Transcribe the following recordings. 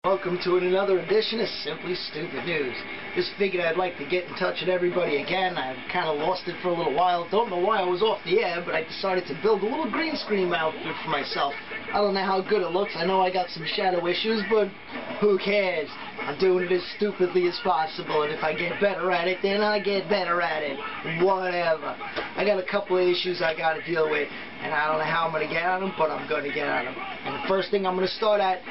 Welcome to another edition of Simply Stupid News. Just figured I'd like to get in touch with everybody again. I've kind of lost it for a little while. Don't know why I was off the air, but I decided to build a little green screen outfit for myself. I don't know how good it looks. I know I got some shadow issues, but who cares? I'm doing it as stupidly as possible, and if I get better at it, then I get better at it. Whatever. I got a couple of issues I got to deal with, and I don't know how I'm going to get at them, but I'm going to get at them. And the first thing I'm going to start at...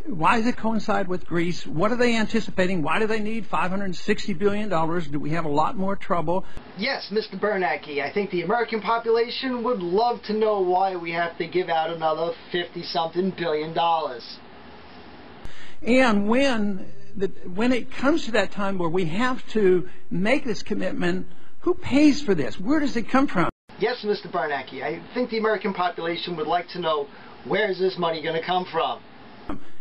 Why does it coincide with Greece? What are they anticipating? Why do they need $560 billion? Do we have a lot more trouble? Yes, Mr. Bernanke, I think the American population would love to know why we have to give out another 50-something billion dollars. And when it comes to that time where we have to make this commitment, who pays for this? Where does it come from? Yes, Mr. Bernanke, I think the American population would like to know, where is this money going to come from?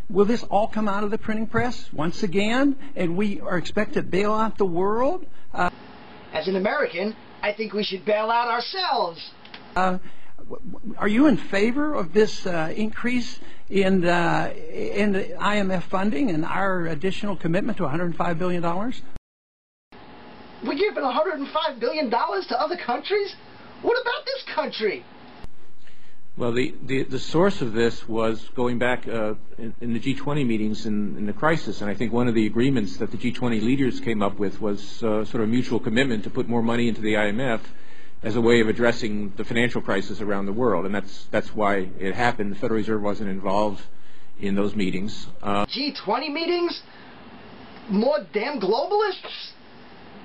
Will this all come out of the printing press once again, and we are expected to bail out the world? As an American, I think we should bail out ourselves. Are you in favor of this increase in the IMF funding and our additional commitment to $105 billion? We're giving $105 billion to other countries? What about this country? Well, the source of this was going back in the G20 meetings in the crisis, and I think one of the agreements that the G20 leaders came up with was sort of a mutual commitment to put more money into the IMF as a way of addressing the financial crisis around the world, and that's why it happened. The Federal Reserve wasn't involved in those meetings. G20 meetings? More damn globalists?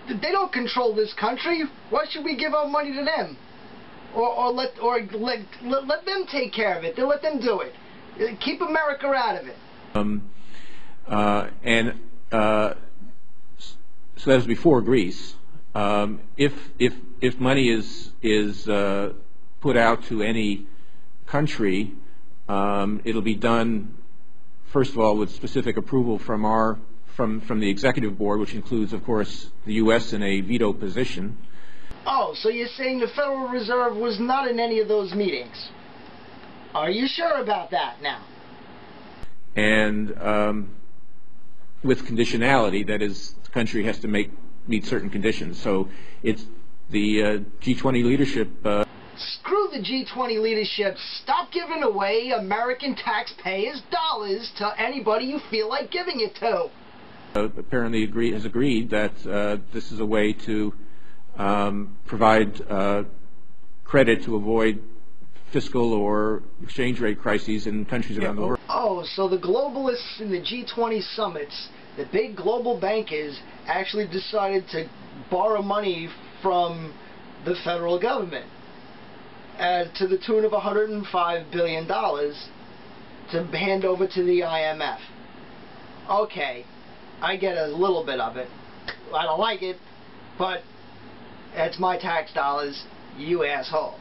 They don't control this country. Why should we give our money to them? Or let them take care of it. They let them do it. Keep America out of it. So that was before Greece. If money is put out to any country, it'll be done first of all with specific approval from the executive board, which includes, of course, the U.S. in a veto position. Oh, so you're saying the Federal Reserve was not in any of those meetings? Are you sure about that now? And with conditionality, that is, the country has to meet certain conditions. So it's the G20 leadership... Screw the G20 leadership. Stop giving away American taxpayers' dollars to anybody you feel like giving it to. Apparently has agreed that this is a way to provide credit to avoid fiscal or exchange rate crises in countries around the world. Oh, so the globalists in the G20 summits, the big global bankers, actually decided to borrow money from the federal government to the tune of $105 billion to hand over to the IMF. Okay, I get a little bit of it. I don't like it, but it's my tax dollars, you asshole.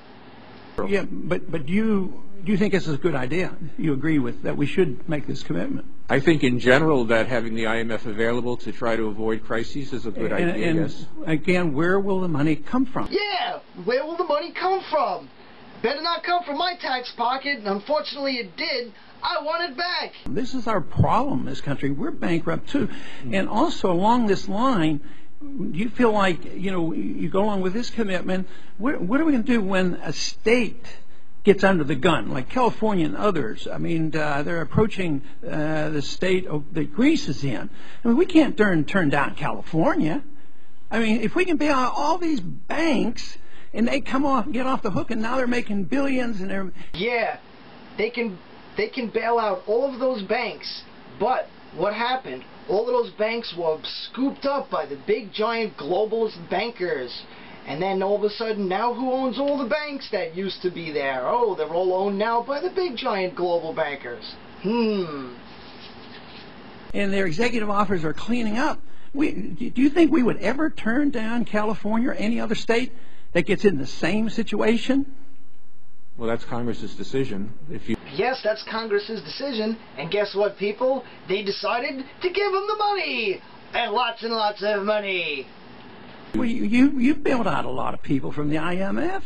Yeah, but do you think this is a good idea? You agree with that we should make this commitment? I think in general that having the IMF available to try to avoid crises is a good idea, yes. Again, where will the money come from? Yeah, where will the money come from? Better not come from my tax pocket, and unfortunately it did. I want it back. This is our problem in this country. We're bankrupt too. And also along this line, do you feel like, you go along with this commitment, what are we going to do when a state gets under the gun, like California and others? I mean, they're approaching the state that Greece is in. I mean, we can't turn down California. I mean, if we can bail out all these banks and they get off the hook, and now they're making billions and they're... Yeah, they can bail out all of those banks, but what happened? All of those banks were scooped up by the big giant globalist bankers. And then all of a sudden, now who owns all the banks that used to be there? Oh, they're all owned now by the big giant global bankers. And their executive offers are cleaning up. Do you think we would ever turn down California or any other state that gets in the same situation? Well, that's Congress's decision. Yes, that's Congress's decision. And guess what, people? They decided to give them the money. And lots of money. Well, you bailed out a lot of people from the IMF.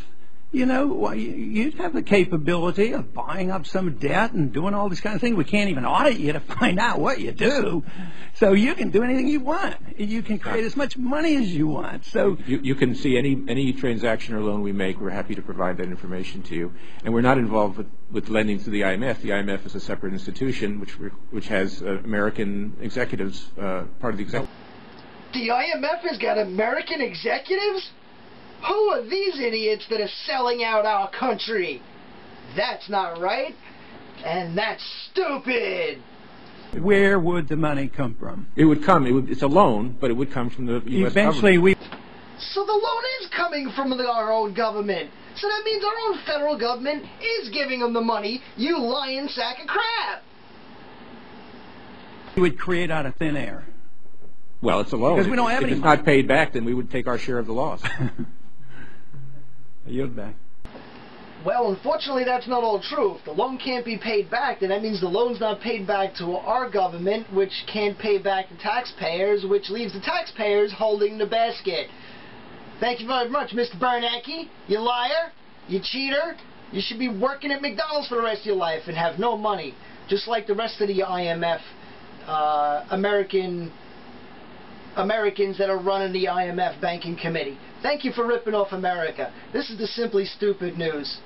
you know, well, you'd have the capability of buying up some debt and doing all these kind of things. We can't even audit you to find out what you do. So you can do anything you want. You can create as much money as you want. So you can see any transaction or loan we make. We're happy to provide that information to you. And we're not involved with lending to the IMF. The IMF is a separate institution which has American executives, part of the executive. The IMF has got American executives? Who are these idiots that are selling out our country? That's not right, and that's stupid. where would the money come from? It would come. It's a loan, but it would come from the U.S. Eventually, government. So the loan is coming from our own government. So that means our own federal government is giving them the money, you lying sack of crap. we would create out of thin air. Well, it's a loan. Because we don't have if any it's money. not paid back, then we would take our share of the loss. I yield back. Well, unfortunately, that's not all true. If the loan can't be paid back, then that means the loan's not paid back to our government, which can't pay back the taxpayers, which leaves the taxpayers holding the basket. Thank you very much, Mr. Bernanke. You liar. You cheater. You should be working at McDonald's for the rest of your life and have no money, just like the rest of the IMF Americans that are running the IMF banking committee. Thank you for ripping off America. This is the Simply Stupid News.